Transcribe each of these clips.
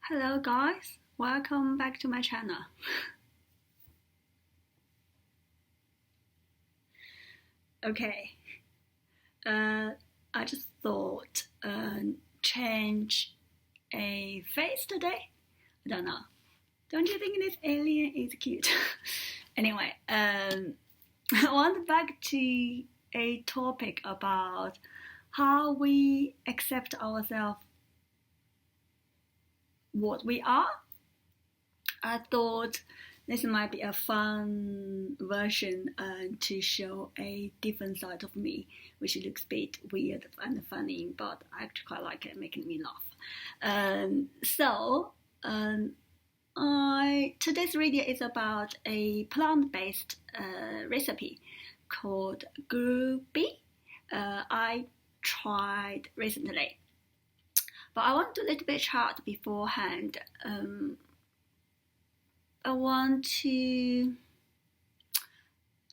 Hello guys, welcome back to my channel. Okay, I just thought change a face today. I don't know. Don't you think this alien is cute? Anyway, I want back to a topic about how we accept ourselves, what we are. I thought this might be a fun version to show a different side of me, which looks a bit weird and funny, but I actually quite like it, making me laugh. Today's video is about a plant-based recipe called Grubby. I tried recently, but I want to do a little bit chart beforehand. I want to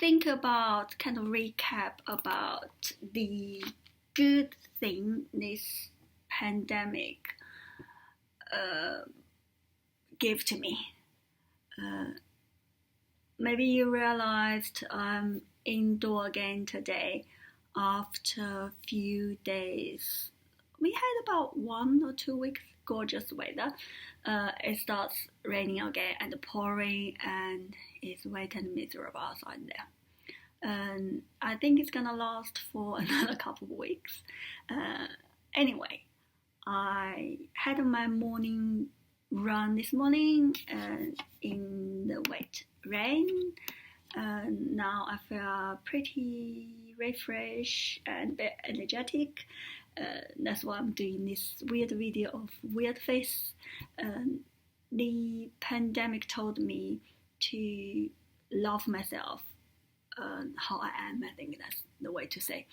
think about, kind of recap about the good thing this pandemic gave to me. Maybe you realized I'm indoor again today after a few days. We had about 1 or 2 weeks gorgeous weather. It starts raining again and pouring, and it's wet and miserable outside there. And I think it's gonna last for another couple of weeks. Anyway, I had my morning run this morning in the wet rain. Now I feel pretty refreshed and a bit energetic. That's why I'm doing this weird video of weird face. The pandemic told me to love myself, how I am. I think that's the way to say.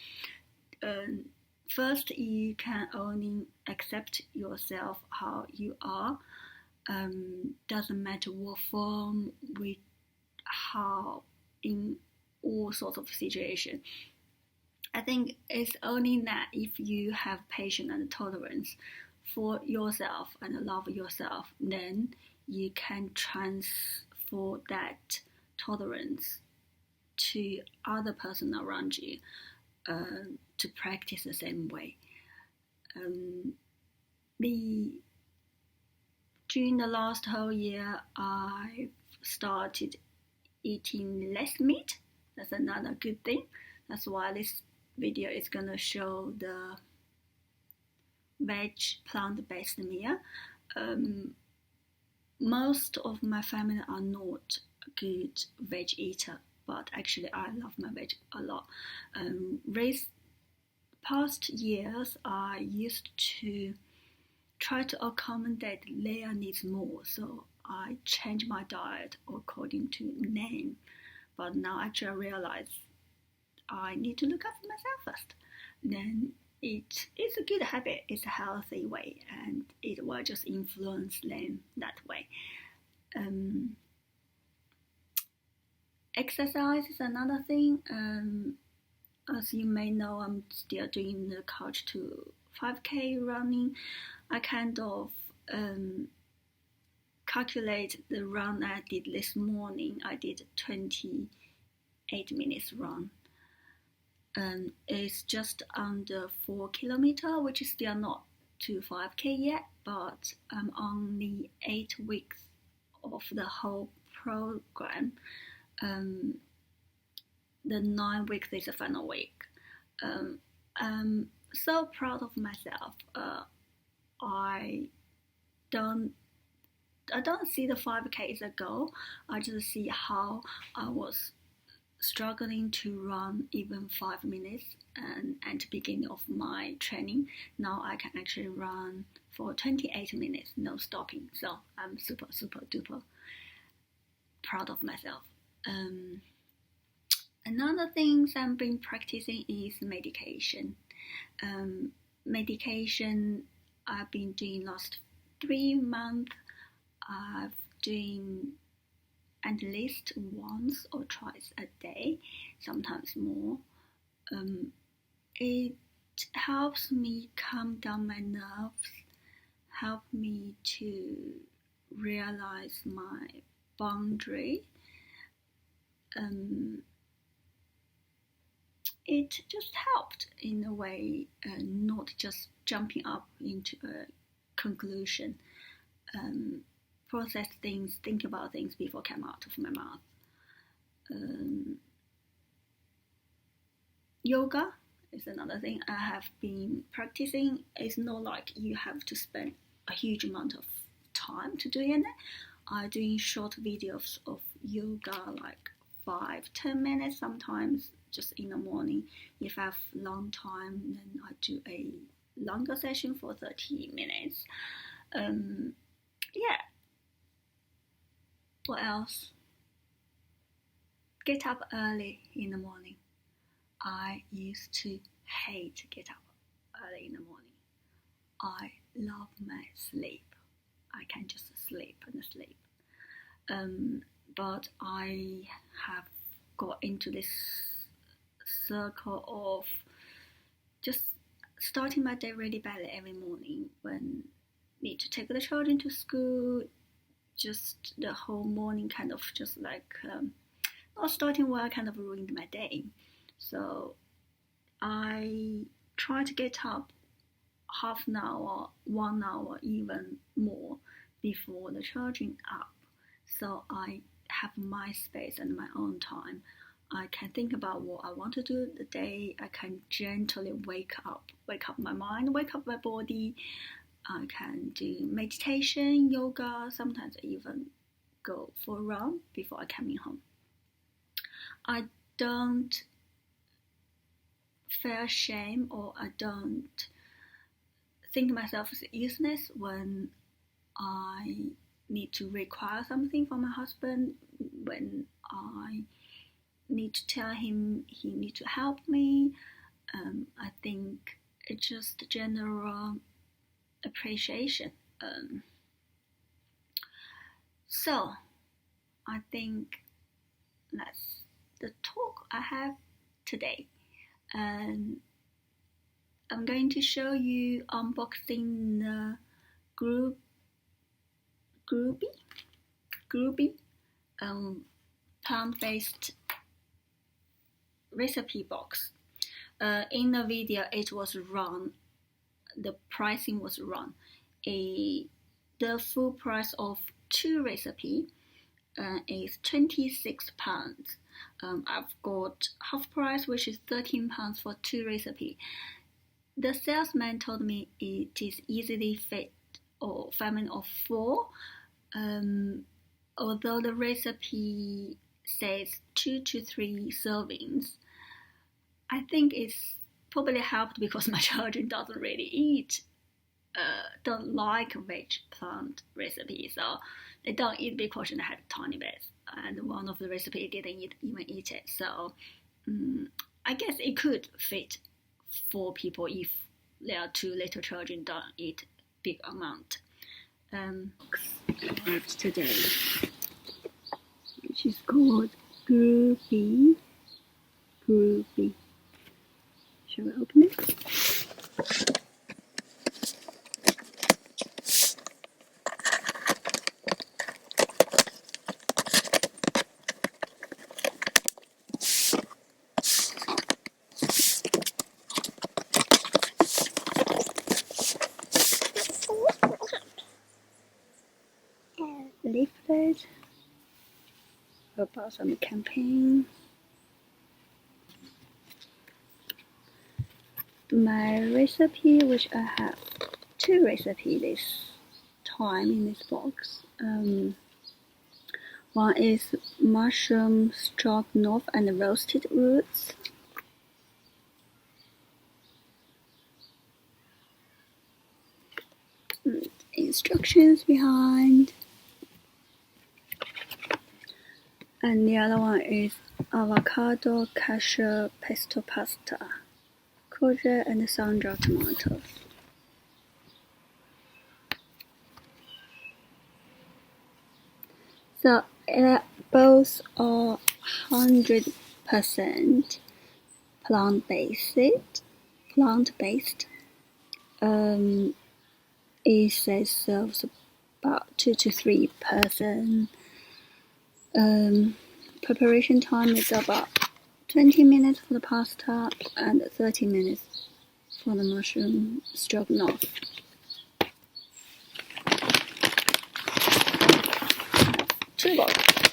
First, you can only accept yourself how you are. Doesn't matter what form, with how, in all sorts of situations. I think it's only that if you have patience and tolerance for yourself and love yourself, then you can transfer that tolerance to other person around you, to practice the same way. During the last whole year, I've started eating less meat. That's another good thing. That's why this video is gonna show the veg plant-based meal. Most of my family are not good veg eater, but actually I love my veg a lot. Past years, I used to try to accommodate their needs more, so I changed my diet according to name. But now actually I realize I need to look after myself first. Then it is a good habit, it's a healthy way, and it will just influence them that way. Exercise is another thing. As you may know, I'm still doing the couch to 5K running. I kind of calculate the run I did this morning. I did 28 minutes run. It's just under 4 kilometers, which is still not to 5K yet, but I'm on the 8 weeks of the whole program. The 9 weeks is the final week. I'm so proud of myself. I don't see the 5K as a goal. I just see how I was struggling to run even 5 minutes, and at the beginning of my training. Now I can actually run for 28 minutes, no stopping. So I'm super duper proud of myself. Another thing I've been practicing is medication. Medication I've been doing last 3 months. I've doing at least once or twice a day, sometimes more. It helps me calm down my nerves, helped me to realize my boundary. It just helped in a way, not just jumping up into a conclusion. Process things, think about things before come out of my mouth. Yoga is another thing I have been practicing. It's not like you have to spend a huge amount of time to doing it. I'm doing short videos of yoga, like 5-10 minutes sometimes, just in the morning. If I have long time, then I do a longer session for 30 minutes. Yeah. What else? Get up early in the morning. I used to hate to get up early in the morning. I love my sleep. I can just sleep and sleep. But I have got into this circle of just starting my day really badly every morning when I need to take the children to school. Just the whole morning kind of just like not starting well, kind of ruined my day. So I try to get up half an hour, 1 hour, even more before the charging up. So I have my space and my own time. I can think about what I want to do the day. I can gently wake up my mind, wake up my body. I can do meditation, yoga, sometimes I even go for a run before I coming home. I don't feel shame, or I don't think myself as useless when I need to require something from my husband, when I need to tell him he needs to help me. I think it's just general appreciation. So I think that's the talk I have today. I'm going to show you unboxing the Grubby plant-based recipe box. In the video, it was wrong. The pricing was wrong. The full price of 2 recipes is £26. I've got half price, which is £13 for 2 recipes. The salesman told me it is easily fit or family of 4. Although the recipe says 2 to 3 servings, I think it's probably helped because my children don't really don't like veg plant recipes, so they don't eat because they have tiny bits, and one of the recipes didn't even eat it. So I guess it could fit 4 people if there are 2 little children don't eat big amount. Today, which is called Grubby. Shall we open it? Leaflet about some campaign. My recipe, which I have 2 recipes this time in this box. One is mushroom stroganoff and roasted roots. Instructions behind. And the other one is avocado cashew pesto pasta, courgette and sun-dried tomatoes. So both are 100% plant-based. it says serves about 2 to 3 person. Preparation time is about 20 minutes for the pasta and 30 minutes for the mushroom stroganoff. Two boxes.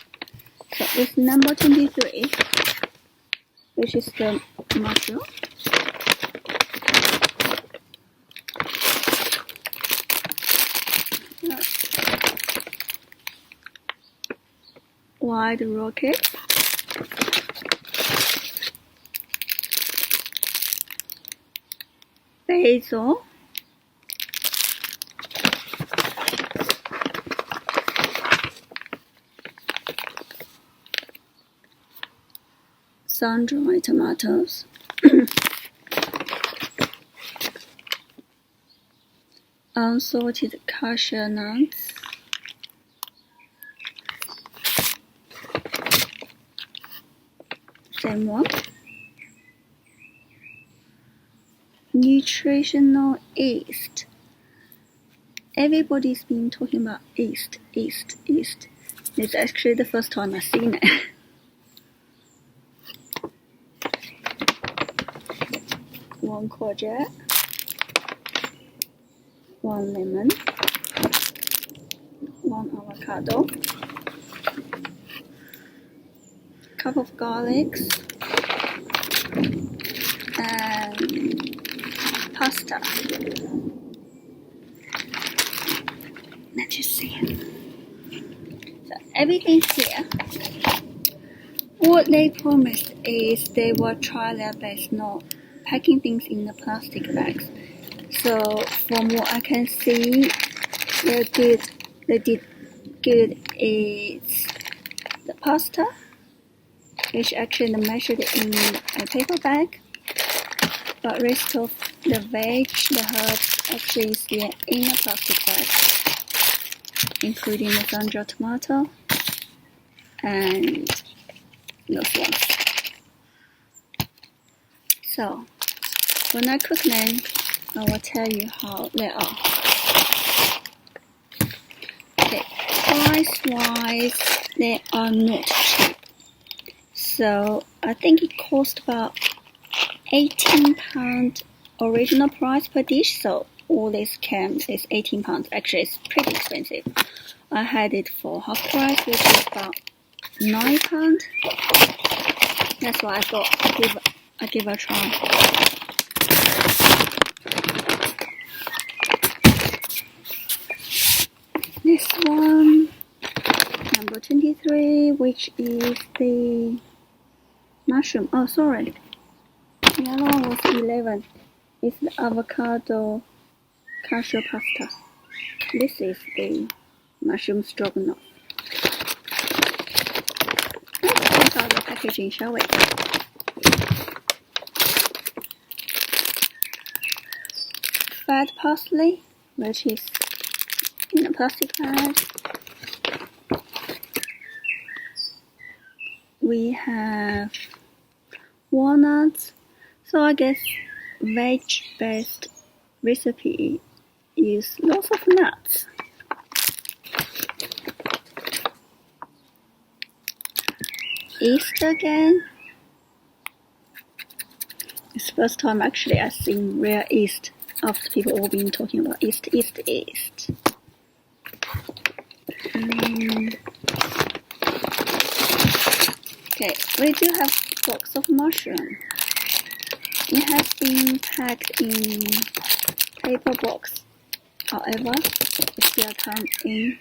So it's number 23, which is the mushroom. White rocket. Basil. Sun-dried tomatoes. Unsalted cashew nuts. Same one. Nutritional yeast. Everybody's been talking about yeast. It's actually the first time I've seen it. One courgette. One lemon. One avocado. Cup of garlics. And pasta. Let's just see. So everything's here. What they promised is they will try their best not packing things in the plastic bags. So from what I can see, they did good is the pasta, which actually measured in a paper bag. But rest of the veg, the herbs, actually is here in a plastic bag, including the sun-dried tomato and those ones. So when I cook them, I will tell you how they are. Okay, price-wise, they are not cheap. So I think it cost about £18 original price per dish, so all this came is £18. Actually, it's pretty expensive. I had it for half price, which is about £9. That's why I thought I give a try. This one, number 23, which is the mushroom. Oh, sorry. The other one was 11. It's the avocado cashew pasta. This is the mushroom stroganoff. Let's check out the packaging, shall we? Fried parsley, which is in a plastic bag. We have walnuts. So I guess veg-based recipe use lots of nuts. Yeast again. It's the first time actually I've seen real yeast after people all been talking about yeast. Okay, we do have box of mushroom. It has been packed in paper box. However, it still comes in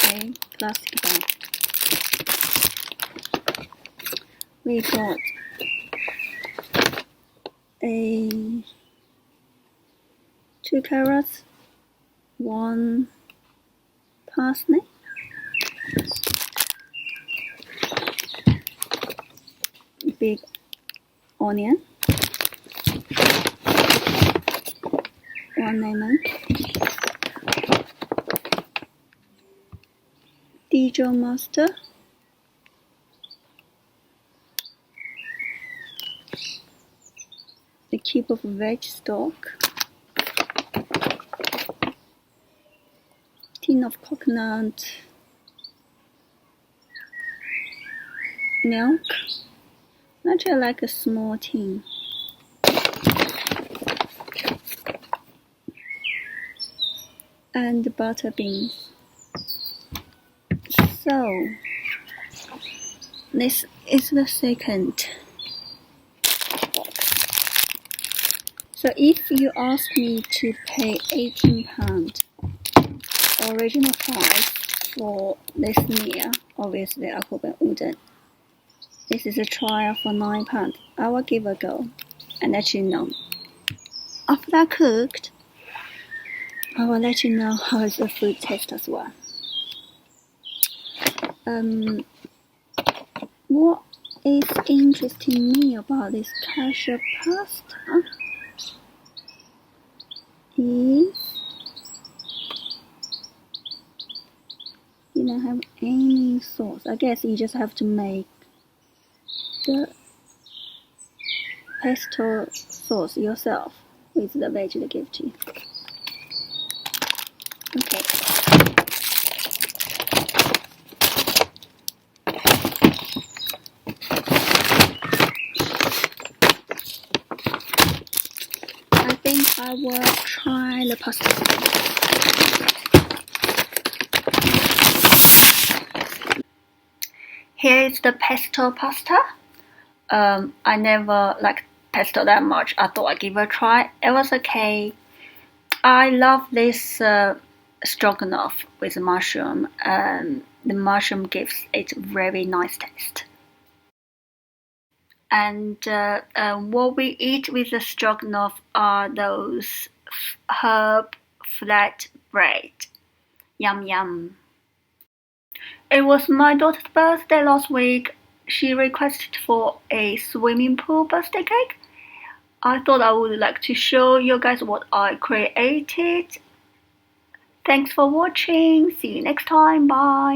a plastic bag. We got a 2 carrots, 1 parsley, big onion, 1 lemon, Dijon mustard, a cube of veg stock, tin of coconut milk. Actually, I like a small tin. And butter beans. So, this is the second box. So if you ask me to pay £18 original price for this meal, obviously I wouldn't. This is a trial for £9. I will give a go and let you know. After that cooked, I will let you know how the food tastes as well. What is interesting me about this cashew pasta is you don't have any sauce. I guess you just have to make the pesto sauce yourself with the veg they give to you. Okay. I think I will try the pasta. Here is the pesto pasta. I never liked pesto that much. I thought I'd give it a try. It was okay. I love this stroganoff with mushroom. The mushroom gives it a very nice taste. And what we eat with the stroganoff are those herb flat bread. Yum yum. It was my daughter's birthday last week. She requested for a swimming pool birthday cake. I thought I would like to show you guys what I created. Thanks for watching. See you next time. Bye.